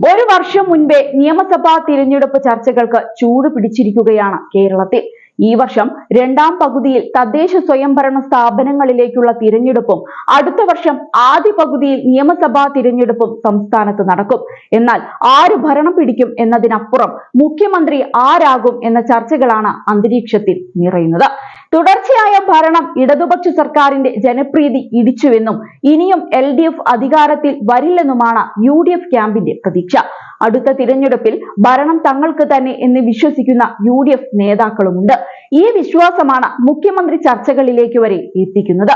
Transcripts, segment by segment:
ഒരു വർഷം മുൻപേ നിയമസഭാ തിരഞ്ഞെടുപ്പ് ചർച്ചകൾക്ക് ചൂട് പിടിച്ചിരിക്കുകയാണ് കേരളത്തിൽ. ഈ വർഷം രണ്ടാം പകുതിയിൽ തദ്ദേശ സ്വയംഭരണ സ്ഥാപനങ്ങളിലേക്കുള്ള തിരഞ്ഞെടുപ്പും അടുത്ത വർഷം ആദ്യ പകുതിയിൽ നിയമസഭാ തിരഞ്ഞെടുപ്പും സംസ്ഥാനത്ത് നടക്കും. എന്നാൽ ആര് ഭരണം പിടിക്കും എന്നതിനപ്പുറം മുഖ്യമന്ത്രി ആരാകും എന്ന ചർച്ചകളാണ് അന്തരീക്ഷത്തിൽ നിറയുന്നത്. തുടർച്ചയായ ഭരണം ഇടതുപക്ഷ സർക്കാരിന്റെ ജനപ്രീതി ഇടിച്ചുവെന്നും ഇനിയും LDF അധികാരത്തിൽ വരില്ലെന്നുമാണ് UDF ക്യാമ്പിന്റെ പ്രതീക്ഷ. അടുത്ത തിരഞ്ഞെടുപ്പിൽ ഭരണം തങ്ങൾക്ക് തന്നെ എന്ന് വിശ്വസിക്കുന്ന UDF നേതാക്കളുമുണ്ട്. ഈ വിശ്വാസമാണ് മുഖ്യമന്ത്രി ചർച്ചകളിലേക്ക് വരെ എത്തിക്കുന്നത്.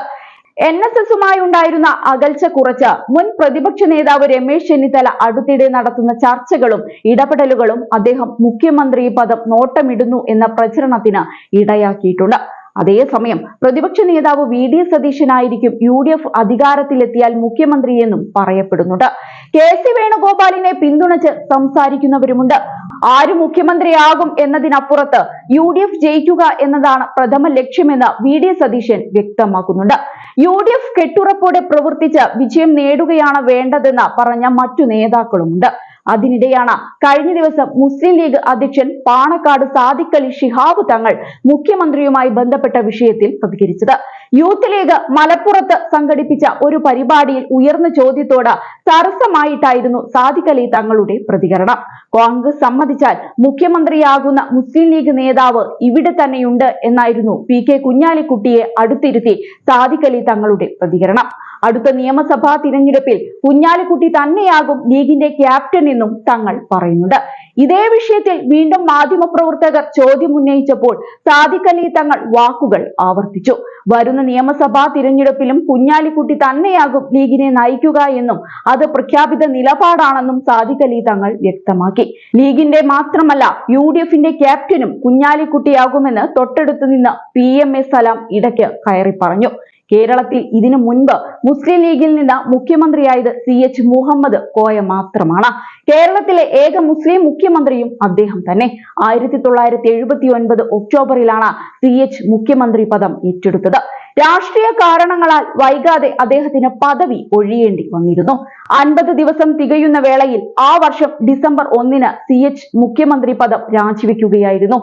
NSSുമായി ഉണ്ടായിരുന്ന അകൽച്ച കുറച്ച് മുൻ പ്രതിപക്ഷ നേതാവ് രമേശ് ചെന്നിത്തല അടുത്തിടെ നടത്തുന്ന ചർച്ചകളും ഇടപെടലുകളും അദ്ദേഹം മുഖ്യമന്ത്രി പദം നോട്ടമിടുന്നു എന്ന പ്രചരണത്തിന് ഇടയാക്കിയിട്ടുണ്ട്. അതേസമയം പ്രതിപക്ഷ നേതാവ് VD സതീശനായിരിക്കും UDF അധികാരത്തിലെത്തിയാൽ മുഖ്യമന്ത്രിയെന്നും പറയപ്പെടുന്നുണ്ട്. KC വേണുഗോപാലിനെ പിന്തുണച്ച് സംസാരിക്കുന്നവരുമുണ്ട്. ആര് മുഖ്യമന്ത്രിയാകും എന്നതിനപ്പുറത്ത് UDF ജയിക്കുക എന്നതാണ് പ്രഥമ ലക്ഷ്യമെന്ന് VD സതീശൻ വ്യക്തമാക്കുന്നുണ്ട്. UDF കെട്ടുറപ്പോടെ പ്രവർത്തിച്ച് വിജയം നേടുകയാണ് വേണ്ടതെന്ന് പറഞ്ഞ മറ്റു നേതാക്കളുമുണ്ട്. അതിനിടെയാണ് കഴിഞ്ഞ ദിവസം മുസ്ലിം ലീഗ് അധ്യക്ഷൻ പാണക്കാട് സാദിഖ് അലി ശിഹാബ് തങ്ങൾ മുഖ്യമന്ത്രിയുമായി ബന്ധപ്പെട്ട വിഷയത്തിൽ പ്രതികരിച്ചത്. യൂത്ത് ലീഗ് മലപ്പുറത്ത് സംഘടിപ്പിച്ച ഒരു പരിപാടിയിൽ ഉയർന്ന ചോദ്യത്തോട് സരസമായിട്ടായിരുന്നു സാദിഖ് അലി തങ്ങളുടെ പ്രതികരണം. കോൺഗ്രസ് സമ്മതിച്ചാൽ മുഖ്യമന്ത്രിയാകുന്ന മുസ്ലിം ലീഗ് നേതാവ് ഇവിടെ തന്നെയുണ്ട് എന്നായിരുന്നു PK കുഞ്ഞാലിക്കുട്ടിയെ അടുത്തിരുത്തി സാദിഖ് അലി തങ്ങളുടെ പ്രതികരണം. അടുത്ത നിയമസഭാ തിരഞ്ഞെടുപ്പിൽ കുഞ്ഞാലിക്കുട്ടി തന്നെയാകും ലീഗിന്റെ ക്യാപ്റ്റൻ എന്നും തങ്ങൾ പറയുന്നുണ്ട്. ഇതേ വിഷയത്തിൽ വീണ്ടും മാധ്യമപ്രവർത്തകർ ചോദ്യം ഉന്നയിച്ചപ്പോൾ സാദിഖ് അലി തങ്ങൾ വാക്കുകൾ ആവർത്തിച്ചു. വരുന്ന നിയമസഭാ തിരഞ്ഞെടുപ്പിലും കുഞ്ഞാലിക്കുട്ടി തന്നെയാകും ലീഗിനെ നയിക്കുക എന്നും അത് പ്രഖ്യാപിത നിലപാടാണെന്നും സാദിഖ് അലി തങ്ങൾ വ്യക്തമാക്കി. ലീഗിന്റെ മാത്രമല്ല UDFന്റെ ക്യാപ്റ്റനും കുഞ്ഞാലിക്കുട്ടിയാകുമെന്ന് തൊട്ടടുത്ത് നിന്ന് PMA സലാം ഇടയ്ക്ക് കയറി പറഞ്ഞു. കേരളത്തിൽ ഇതിനു മുൻപ് മുസ്ലിം ലീഗിൽ നിന്ന് മുഖ്യമന്ത്രിയായത് CH മുഹമ്മദ് കോയ മാത്രമാണ്. കേരളത്തിലെ ഏക മുസ്ലിം മുഖ്യമന്ത്രിയും അദ്ദേഹം തന്നെ. 1979 ഒക്ടോബറിലാണ് CH മുഖ്യമന്ത്രി പദം ഏറ്റെടുത്തത്. രാഷ്ട്രീയ കാരണങ്ങളാൽ വൈകാതെ അദ്ദേഹത്തിന് പദവി ഒഴിയേണ്ടി വന്നിരുന്നു. 50 ദിവസം തികയുന്ന വേളയിൽ ആ വർഷം ഡിസംബർ 1-ന് CH മുഖ്യമന്ത്രി പദം രാജിവെക്കുകയായിരുന്നു.